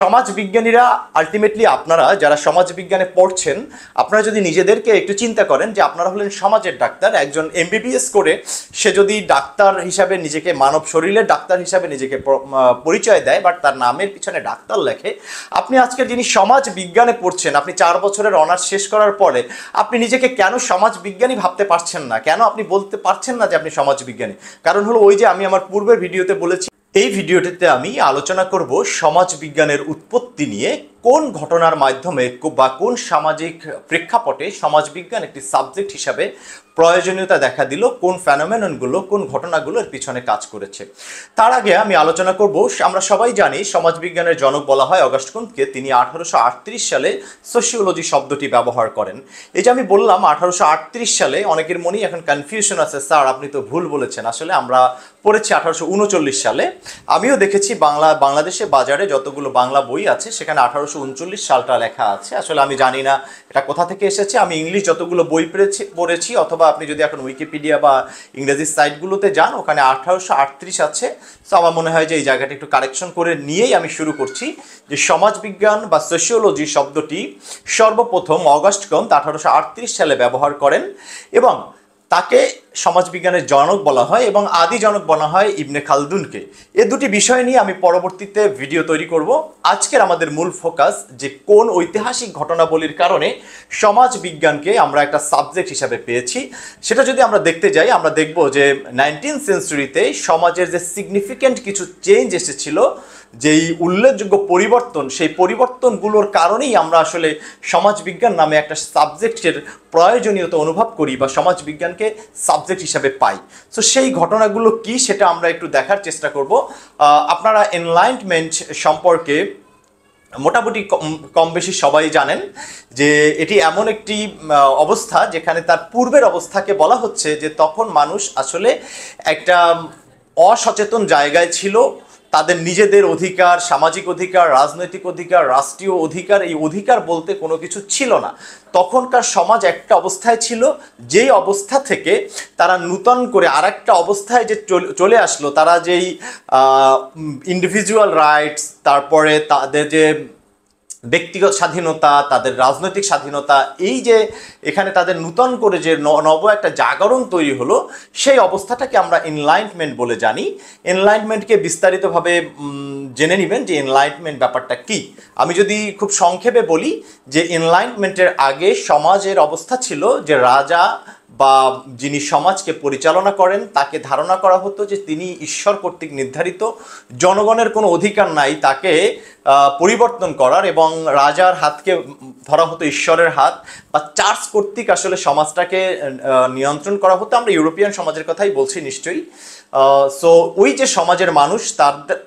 সমাজবিজ্ঞানীরা ultimately আপনারা যারা সমাজবিজ্ঞানে পড়ছেন, আপনারা যদি নিজেদেরকে একটু চিন্তা করেন যে আপনারা হলেন সমাজের ডাক্তার। একজন এমবিবিএস করে সে যদি ডাক্তার হিসাবে নিজেকে, মানব শরীরের ডাক্তার হিসাবে নিজেকে পরিচয় দেয়, বাট তার নামের পিছনে ডাক্তার লেখে, আপনি আজকের যিনি সমাজ বিজ্ঞানে পড়ছেন, আপনি 4 বছরের অনার্স শেষ করার পরে আপনি নিজেকে কেন সমাজবিজ্ঞানী ভাবতে পারছেন না? কেন আপনি বলতে পারছেন না যে আপনি সমাজবিজ্ঞানী? কারণ হলো ওই যে আমি আমার পূর্বের ভিডিওতে বলেছি, এই ভিডিওটিতে আমি আলোচনা করব সমাজবিজ্ঞানের উৎপত্তি নিয়ে। কোন ঘটনার মাধ্যমে বা কোন সামাজিক প্রেক্ষাপটে সমাজবিজ্ঞান একটি সাবজেক্ট হিসাবে প্রয়োজনীয়তা দেখা দিল, কোন ফেনোমেননগুলো, কোন ঘটনাগুলো এর পিছনে কাজ করেছে। তার আগে আমি আলোচনা করব, আমরা সবাই জানি সমাজবিজ্ঞানের জনক বলা হয় অগাস্ট কুন্টকে। তিনি 1838 সালে সোশিওলজি শব্দটি ব্যবহার করেন। এই যে আমি বললাম 1838 সালে, অনেকের মনেই এখন কনফিউশন আছে, স্যার আপনি তো ভুল বলেছেন। আসলে আমরা পড়েছি 1839 সালে। আমিও দেখেছি বাংলাদেশে বাজারে যতগুলো বাংলা বই আছে সেখানে 1839 সালটা লেখা আছে। আসলে আমি জানি না এটা কোথা থেকে এসেছে। আমি ইংলিশ যতগুলো বই পড়েছি, অথবা আপনি যদি এখন উইকিপিডিয়া বা ইংরেজি সাইটগুলোতে যান, ওখানে 1838 আছে। তো আমার মনে হয় যে এই জায়গাটা একটু কারেকশন করে নিয়েই আমি শুরু করছি। যে সমাজবিজ্ঞান বা সোশিওলজি শব্দটি সর্বপ্রথম অগাস্ট কুন্ট 1838 সালে ব্যবহার করেন এবং তাকে সমাজবিজ্ঞানের জনক বলা হয় এবং আদি জনক বলা হয় ইবনে খালদুনকে। এ দুটি বিষয় নিয়ে আমি পরবর্তীতে ভিডিও তৈরি করব। আজকের আমাদের মূল ফোকাস যে কোন ঐতিহাসিক ঘটনাবলীর কারণে সমাজবিজ্ঞানকে আমরা একটা সাবজেক্ট হিসাবে পেয়েছি, সেটা যদি আমরা দেখতে যাই, আমরা দেখব যে 19th সেঞ্চুরিতে সমাজের যে সিগনিফিক্যান্ট কিছু চেঞ্জ এসেছিল, যেই উল্লেখযোগ্য পরিবর্তন, সেই পরিবর্তনগুলোর কারণেই আমরা আসলে সমাজবিজ্ঞান নামে একটা সাবজেক্টের প্রয়োজনীয়তা অনুভব করি বা সমাজবিজ্ঞানকে সাবজেক্ট হিসাবে পাই। সো সেই ঘটনাগুলো কি সেটা আমরা একটু দেখার চেষ্টা করব। আপনারা এনলাইটমেন্ট সম্পর্কে মোটামুটি কম বেশি সবাই জানেন যে এটি এমন একটি অবস্থা যেখানে তার পূর্বের অবস্থাকে বলা হচ্ছে যে তখন মানুষ আসলে একটা অসচেতন জায়গায় ছিল। তাদের নিজেদের অধিকার, সামাজিক অধিকার, রাজনৈতিক অধিকার, রাষ্ট্রীয় অধিকার, এই অধিকার বলতে কোনো কিছু ছিল না। তখনকার সমাজ একটা অবস্থায় ছিল, যেই অবস্থা থেকে তারা নূতন করে আর একটা অবস্থায় যে চলে আসলো। তারা যেই ইন্ডিভিজুয়াল রাইটস, তারপরে তাদের যে ব্যক্তিগত স্বাধীনতা, তাদের রাজনৈতিক স্বাধীনতা, এই যে এখানে তাদের নূতন করে যে নব একটা জাগরণ তৈরি হলো, সেই অবস্থাটাকে আমরা এনলাইটমেন্ট বলে জানি। এনলাইটমেন্টকে বিস্তারিতভাবে জেনে নেবেন যে এনলাইটমেন্ট ব্যাপারটা কি। আমি যদি খুব সংক্ষেপে বলি যে এনলাইটমেন্টের আগে সমাজের অবস্থা ছিল যে রাজা বা যিনি সমাজকে পরিচালনা করেন তাকে ধারণা করা হতো যে তিনি ঈশ্বর কর্তৃক নির্ধারিত, জনগণের কোনো অধিকার নাই তাকে পরিবর্তন করার, এবং রাজার হাতকে ধরা হতো ঈশ্বরের হাত, বা চার্চ কর্তৃক আসলে সমাজটাকে নিয়ন্ত্রণ করা হতো। আমরা ইউরোপিয়ান সমাজের কথাই বলছি নিশ্চয়ই। সো ওই যে সমাজের মানুষ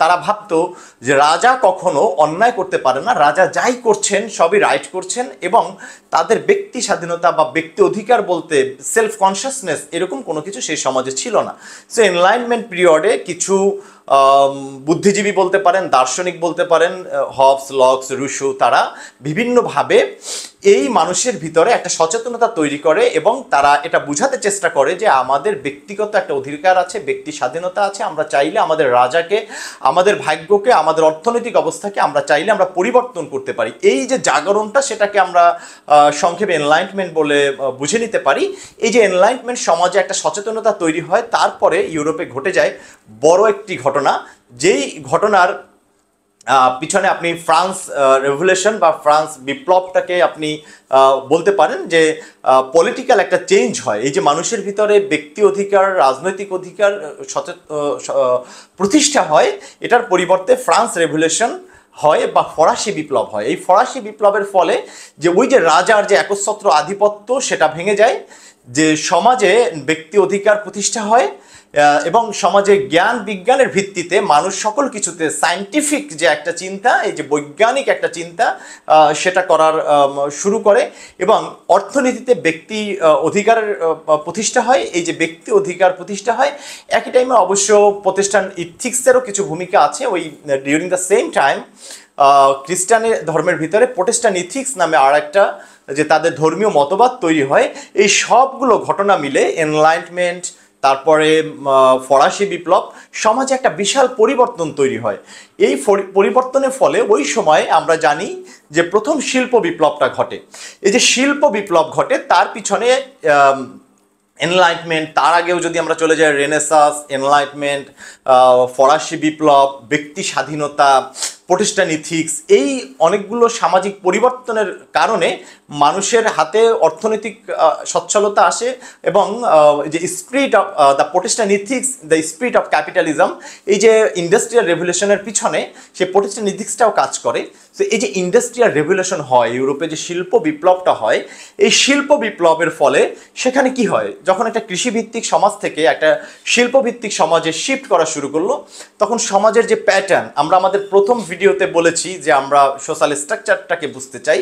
তারা ভাবতো যে রাজা কখনো অন্যায় করতে পারে না, রাজা যাই করছেন সবই রাইট করছেন, এবং তাদের ব্যক্তি স্বাধীনতা বা ব্যক্তি অধিকার বলতে সেলফ কনসিয়াসনেস এরকম কোনো কিছু সেই সমাজে ছিল না। সো এনলাইটমেন্ট পিরিয়ডে কিছু বুদ্ধিজীবী বলতে পারেন, দার্শনিক বলতে পারেন, হবস, লক্স, রুশো, তারা বিভিন্নভাবে এই মানুষের ভিতরে একটা সচেতনতা তৈরি করে এবং তারা এটা বোঝাতে চেষ্টা করে যে আমাদের ব্যক্তিগত একটা অধিকার আছে, ব্যক্তি স্বাধীনতা আছে। আমরা চাইলে আমাদের রাজাকে, আমাদের ভাগ্যকে, আমাদের অর্থনৈতিক অবস্থাকে আমরা চাইলে আমরা পরিবর্তন করতে পারি। এই যে জাগরণটা, সেটাকে আমরা সংক্ষেপে এনলাইটমেন্ট বলে বুঝে নিতে পারি। এই যে এনলাইটমেন্ট সমাজে একটা সচেতনতা তৈরি হয়, তারপরে ইউরোপে ঘটে যায় বড় একটি ঘটনা, যেই ঘটনার পিছনে আপনি ফ্রান্স রেভলিউশন বা ফ্রান্স বিপ্লবটাকে আপনি বলতে পারেন যে পলিটিক্যাল একটা চেঞ্জ হয়। এই যে মানুষের ভিতরে ব্যক্তি অধিকার, রাজনৈতিক অধিকার প্রতিষ্ঠা হয়, এটার পরিবর্তে ফ্রান্স রেভলিউশন হয় বা ফরাসি বিপ্লব হয়। এই ফরাসি বিপ্লবের ফলে যে ওই যে রাজার যে একচ্ছত্র আধিপত্য সেটা ভেঙে যায়, যে সমাজে ব্যক্তি অধিকার প্রতিষ্ঠা হয় এবং সমাজে জ্ঞান বিজ্ঞানের ভিত্তিতে মানুষ সকল কিছুতে সায়েন্টিফিক যে একটা চিন্তা, এই যে বৈজ্ঞানিক একটা চিন্তা, সেটা করার শুরু করে, এবং অর্থনীতিতে ব্যক্তি অধিকারের প্রতিষ্ঠা হয়। এই যে ব্যক্তি অধিকার প্রতিষ্ঠা হয়, একই টাইমে অবশ্য প্রতিষ্ঠান ইথিক্সেরও কিছু ভূমিকা আছে। ওই ডিউরিং দ্য সেম টাইম খ্রিস্টানের ধর্মের ভিতরে প্রোটেস্ট্যান্ট ইথিক্স নামে আর একটা যে তাদের ধর্মীয় মতবাদ তৈরি হয়। এই সবগুলো ঘটনা মিলে এনলাইটমেন্ট তারপরে ফরাসি বিপ্লব, সমাজে একটা বিশাল পরিবর্তন তৈরি হয়। এই পরিবর্তনের ফলে ওই সময় আমরা জানি যে প্রথম শিল্প বিপ্লবটা ঘটে। এই যে শিল্প বিপ্লব ঘটে তার পিছনে এনলাইটমেন্ট, তার আগেও যদি আমরা চলে যাই রেনেসাস, এনলাইটমেন্ট, ফরাসি বিপ্লব, ব্যক্তি স্বাধীনতা, প্রোটেস্ট্যান্ট ইথিক্স, এই অনেকগুলো সামাজিক পরিবর্তনের কারণে মানুষের হাতে অর্থনৈতিক সচ্ছলতা আসে এবং যে spirit of the Protestant ethics, the spirit of capitalism, এই যে ইন্ডাস্ট্রিয়াল রেভলিউশনের পিছনে সেই প্রোটেস্ট্যান্ট ইথিক্সটাও কাজ করে। তো এই যে ইন্ডাস্ট্রিয়াল রেভলিউশন হয়, ইউরোপে যে শিল্প বিপ্লবটা হয়, এই শিল্প বিপ্লবের ফলে সেখানে কি হয়, যখন একটা কৃষিভিত্তিক সমাজ থেকে একটা শিল্পভিত্তিক সমাজে শিফট করা শুরু করলো, তখন সমাজের যে প্যাটার্ন, আমরা আমাদের প্রথম ভিডিওতে বলেছি যে আমরা সোশ্যাল স্ট্রাকচারটাকে বুঝতে চাই,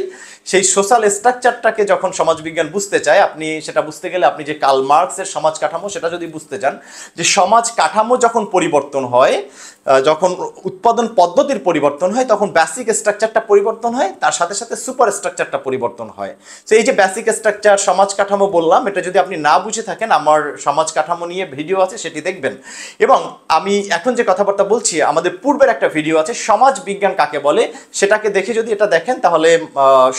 সেই সোশ্যাল স্ট্রাকচারটাকে যখন সমাজবিজ্ঞান বুঝতে চায়, আপনি সেটা বুঝতে গেলে আপনি যে কার্ল মার্কসের সমাজ কাঠামো সেটা যদি বুঝতে চান, যে সমাজ কাঠামো যখন পরিবর্তন হয়, যখন উৎপাদন পদ্ধতির পরিবর্তন হয়, তখন বেসিক স্ট্রাকচারটা পরিবর্তন হয়, তার সাথে সাথে সুপার স্ট্রাকচারটা পরিবর্তন হয়। তো এই যে বেসিক স্ট্রাকচার সমাজ কাঠামো বললাম, এটা যদি আপনি না বুঝে থাকেন, আমার সমাজ কাঠামো নিয়ে ভিডিও আছে, সেটি দেখবেন। এবং আমি এখন যে কথাবার্তা বলছি, আমাদের পূর্বের একটা ভিডিও আছে সমাজ বিজ্ঞান কাকে বলে, সেটাকে দেখে যদি এটা দেখেন তাহলে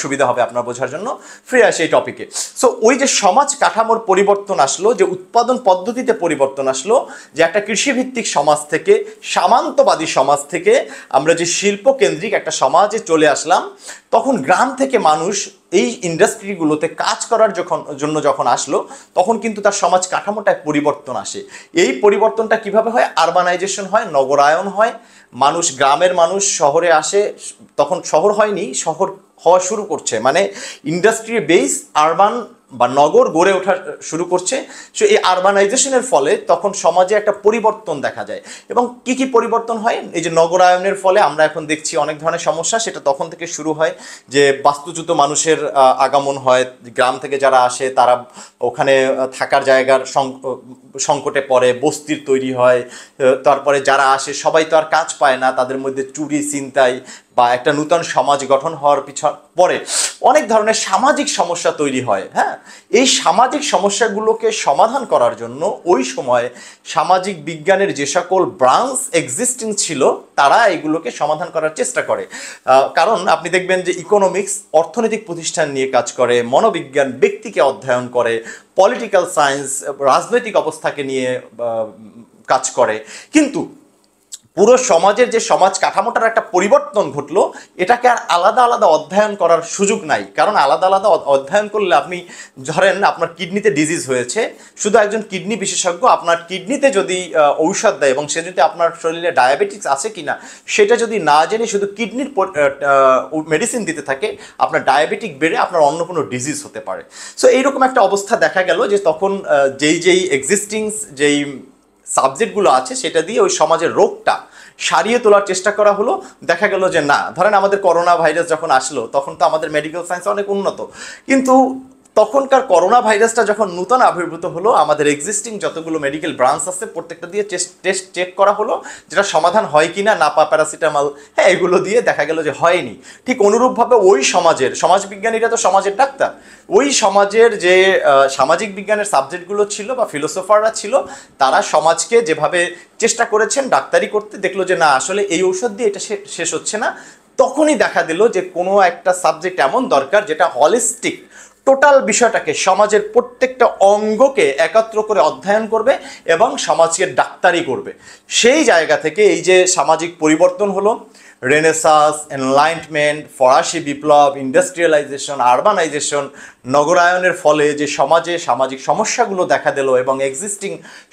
সুবিধা হবে আপনার বোঝার জন্য। ফিরে আসে এই টপিকে। সো ওই যে সমাজ কাঠামোর পরিবর্তন আসলো, যে উৎপাদন পদ্ধতিতে পরিবর্তন আসলো, যে একটা কৃষিভিত্তিক সমাজ থেকে, সামন্তবাদী সমাজ থেকে আমরা যে শিল্প কেন্দ্রিক একটা সমাজে চলে আসলাম, তখন গ্রাম থেকে মানুষ এই ইন্ডাস্ট্রিগুলোতে কাজ করার জন্য যখন আসলো, তখন কিন্তু তার সমাজ কাঠামোটায় পরিবর্তন আসে। এই পরিবর্তনটা কিভাবে হয়? আরবানাইজেশন হয়, নগরায়ন হয়, মানুষ, গ্রামের মানুষ শহরে আসে, তখন শহর হয়নি, শহর হওয়া শুরু করছে, মানে ইন্ডাস্ট্রি বেস আরবান বা নগর গড়ে ওঠা শুরু করছে। সো এই আরবানাইজেশনের ফলে তখন সমাজে একটা পরিবর্তন দেখা যায়। এবং কি কি পরিবর্তন হয়? এই যে নগরায়নের ফলে আমরা এখন দেখছি অনেক ধরনের সমস্যা, সেটা তখন থেকে শুরু হয় যে বাস্তুচ্যুত মানুষের আগমন হয়, গ্রাম থেকে যারা আসে তারা ওখানে থাকার জায়গার সংকটে পড়ে, বস্তির তৈরি হয়। তারপরে যারা আসে সবাই তো আর কাজ পায় না, তাদের মধ্যে চুরি, ছিনতাই বা একটা নূতন সমাজ গঠন হওয়ার পরে অনেক ধরনের সামাজিক সমস্যা তৈরি হয়। হ্যাঁ, এই সামাজিক সমস্যাগুলোকে সমাধান করার জন্য ওই সময় সামাজিক বিজ্ঞানের যে সকল ব্রাঞ্চ এক্সিস্টিং ছিল, তারা এগুলোকে সমাধান করার চেষ্টা করে। কারণ আপনি দেখবেন যে ইকোনমিক্স অর্থনৈতিক প্রতিষ্ঠান নিয়ে কাজ করে, মনোবিজ্ঞান ব্যক্তিকে অধ্যয়ন করে, পলিটিক্যাল সায়েন্স রাজনৈতিক অবস্থাকে নিয়ে কাজ করে। কিন্তু পুরো সমাজের যে সমাজ কাঠামোটার একটা পরিবর্তন ঘটলো, এটাকে আর আলাদা আলাদা অধ্যয়ন করার সুযোগ নাই। কারণ আলাদা আলাদা অধ্যয়ন করলে, আপনি ধরেন আপনার কিডনিতে ডিজিজ হয়েছে, শুধু একজন কিডনি বিশেষজ্ঞ আপনার কিডনিতে যদি ঔষধ দেয় এবং সে যদি আপনার শরীরে ডায়াবেটিস আছে কিনা সেটা যদি না জেনে শুধু কিডনির মেডিসিন দিতে থাকে, আপনার ডায়াবেটিক বেড়ে আপনার অন্য কোনো ডিজিজ হতে পারে। সো এইরকম একটা অবস্থা দেখা গেল যে তখন যেই এক্সিস্টিং যেই সাবজেক্টগুলো আছে সেটা দিয়ে ওই সমাজের রোগটা সারিয়ে তোলার চেষ্টা করা হলো। দেখা গেল যে না, ধরেন আমাদের করোনা ভাইরাস যখন আসলো, তখন তো আমাদের মেডিকেল সায়েন্স অনেক উন্নত, কিন্তু তখনকার করোনা ভাইরাসটা যখন নূতন আবির্ভূত হলো, আমাদের এক্সিস্টিং যতগুলো মেডিকেল ব্রাঞ্চ আছে প্রত্যেকটা দিয়ে টেস্ট চেক করা হলো, যেটা সমাধান হয় কিনা, নাপা, প্যারাসিটামল, হ্যাঁ এগুলো দিয়ে দেখা গেল যে হয়নি। ঠিক অনুরূপভাবে ওই সমাজের সমাজবিজ্ঞানীরা তো সমাজের ডাক্তার, ওই সমাজের যে সামাজিক বিজ্ঞানের সাবজেক্টগুলো ছিল বা ফিলোসোফাররা ছিল, তারা সমাজকে যেভাবে চেষ্টা করেছেন ডাক্তারি করতে, দেখলো যে না আসলে এই ঔষধ দিয়ে এটা শেষ হচ্ছে না। তখনই দেখা দিল যে কোনো একটা সাবজেক্ট এমন দরকার যেটা হলিস্টিক, টোটাল বিষয়টাকে, সমাজের প্রত্যেকটা অঙ্গকে একত্র করে অধ্যয়ন করবে এবং সমাজকে ডাক্তারি করবে। সেই জায়গা থেকে এই যে সামাজিক পরিবর্তন হলো, রেনেসাস, এনলাইটমেন্ট, ফরাসি বিপ্লব, ইন্ডাস্ট্রিয়ালাইজেশন, আরবানাইজেশন, নগরায়নের ফলে যে সমাজে সামাজিক সমস্যাগুলো দেখা দিল এবং এক্সিস্টিং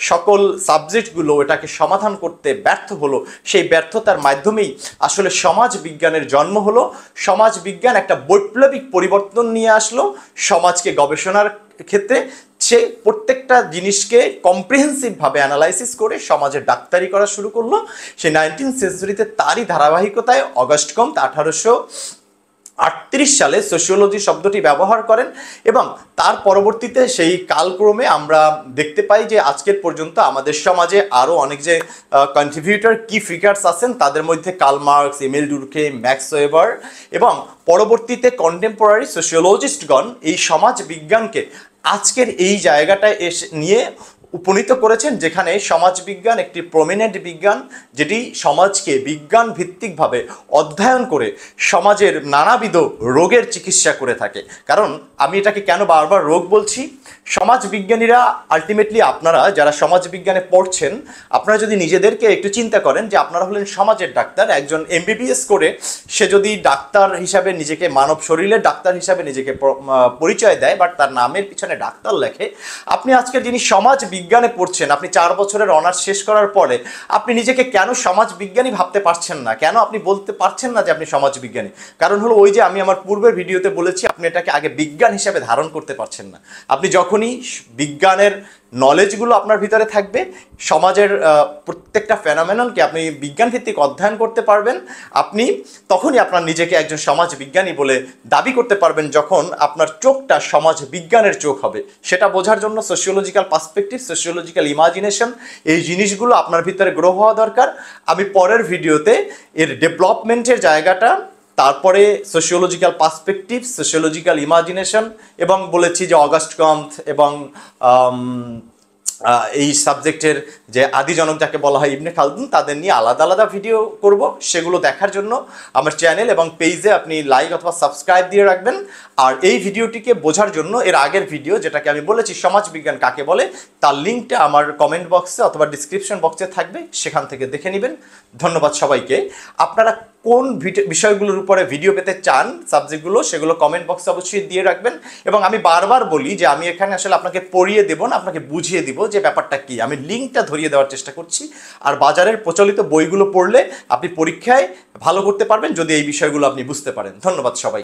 সকল সাবজেক্টগুলো এটাকে সমাধান করতে ব্যর্থ হলো, সেই ব্যর্থতার মাধ্যমেই আসলে সমাজ বিজ্ঞানের জন্ম হলো। সমাজ বিজ্ঞান একটা বৈপ্লবিক পরিবর্তন নিয়ে আসলো সমাজকে গবেষণার ক্ষেত্রে। সে প্রত্যেকটা জিনিসকে কম্প্রিহেন্সিভভাবে অ্যানালাইসিস করে সমাজের ডাক্তারি করা শুরু করলো। সে 19th সেঞ্চুরিতে তারই ধারাবাহিকতায় অগাস্ট কম্ট 1838 সালে সোশিওলজি শব্দটি ব্যবহার করেন এবং তার পরবর্তীতে সেই কালক্রমে আমরা দেখতে পাই যে আজকের পর্যন্ত আমাদের সমাজে আরও অনেক যে কন্ট্রিবিউটর কি ফিগার্স আছেন, তাদের মধ্যে Karl Marx, Emile Durkheim, Max Weber এবং পরবর্তীতে কন্টেম্পোরারি সোশিওলজিস্টগণ এই সমাজ বিজ্ঞানকে আজকের এই জায়গাটায় এসে নিয়ে উপনীত করেছেন, যেখানে সমাজবিজ্ঞান একটি প্রমিনেন্ট বিজ্ঞান, যেটি সমাজকে বিজ্ঞান ভিত্তিকভাবে অধ্যয়ন করে সমাজের নানাবিধ রোগের চিকিৎসা করে থাকে। কারণ আমি এটাকে কেন বারবার রোগ বলছি, সমাজবিজ্ঞানীরা আলটিমেটলি আপনারা যারা সমাজবিজ্ঞানে পড়ছেন, আপনারা যদি নিজেদেরকে একটু চিন্তা করেন যে আপনারা হলেন সমাজের ডাক্তার, একজন এমবিবিএস করে সে যদি ডাক্তার হিসাবে নিজেকে, মানব শরীরের ডাক্তার হিসাবে নিজেকে পরিচয় দেয়, বাট তার নামের পিছনে ডাক্তার লেখে, আপনি আজকের যিনি সমাজ বিজ্ঞানে পড়ছেন, আপনি 4 বছরের অনার্স শেষ করার পরে আপনি নিজেকে কেন সমাজ বিজ্ঞানী ভাবতে পারছেন না? কেন আপনি বলতে পারছেন না যে আপনি সমাজ বিজ্ঞানী? কারণ হলো ওই যে আমি আমার পূর্বের ভিডিওতে বলেছি, আপনি এটাকে আগে বিজ্ঞান হিসেবে ধারণ করতে পারছেন না। আপনি যখনই বিজ্ঞানের নলেজগুলো আপনার ভিতরে থাকবে, সমাজের প্রত্যেকটা ফেনোমেননকে আপনি বিজ্ঞান ভিত্তিক অধ্যয়ন করতে পারবেন, আপনি তখনই আপনার নিজেকে একজন সমাজ বিজ্ঞানী বলে দাবি করতে পারবেন, যখন আপনার চোখটা সমাজ বিজ্ঞানের চোখ হবে। সেটা বোঝার জন্য সোশিওলজিক্যাল পার্সপেক্টিভ, সোশিওলজিক্যাল ইমাজিনেশন, এই জিনিসগুলো আপনার ভিতরে গ্রো হওয়া দরকার। আমি পরের ভিডিওতে এর ডেভেলপমেন্টের জায়গাটা, তারপরে সোশিওলজিক্যাল পার্সপেক্টিভ, সোশিওলজিক্যাল ইমাজিনেশন, এবং বলেছি যে অগাস্ট কম্ট এবং এই সাবজেক্টের যে আদিজনক যাকে বলা হয় ইবনে খালদুন, তাদের নিয়ে আলাদা আলাদা ভিডিও করব। সেগুলো দেখার জন্য আমার চ্যানেল এবং পেজে আপনি লাইক অথবা সাবস্ক্রাইব দিয়ে রাখবেন। আর এই ভিডিওটিকে বোঝার জন্য এর আগের ভিডিও, যেটাকে আমি বলেছি সমাজবিজ্ঞান কাকে বলে, তার লিঙ্কটা আমার কমেন্ট বক্সে অথবা ডিসক্রিপশন বক্সে থাকবে, সেখান থেকে দেখে নেবেন। ধন্যবাদ সবাইকে। আপনারা কোন বিষয়গুলোর উপরে ভিডিও পেতে চান, সাবজেক্টগুলো, সেগুলো কমেন্ট বক্সে অবশ্যই দিয়ে রাখবেন। এবং আমি বারবার বলি যে আমি এখানে আসলে আপনাকে পড়িয়ে দেবো না, আপনাকে বুঝিয়ে দিব যে ব্যাপারটা কি। আমি লিঙ্কটা ধরিয়ে দেওয়ার চেষ্টা করছি। আর বাজারের প্রচলিত বইগুলো পড়লে আপনি পরীক্ষায় ভালো করতে পারবেন, যদি এই বিষয়গুলো আপনি বুঝতে পারেন। ধন্যবাদ সবাই।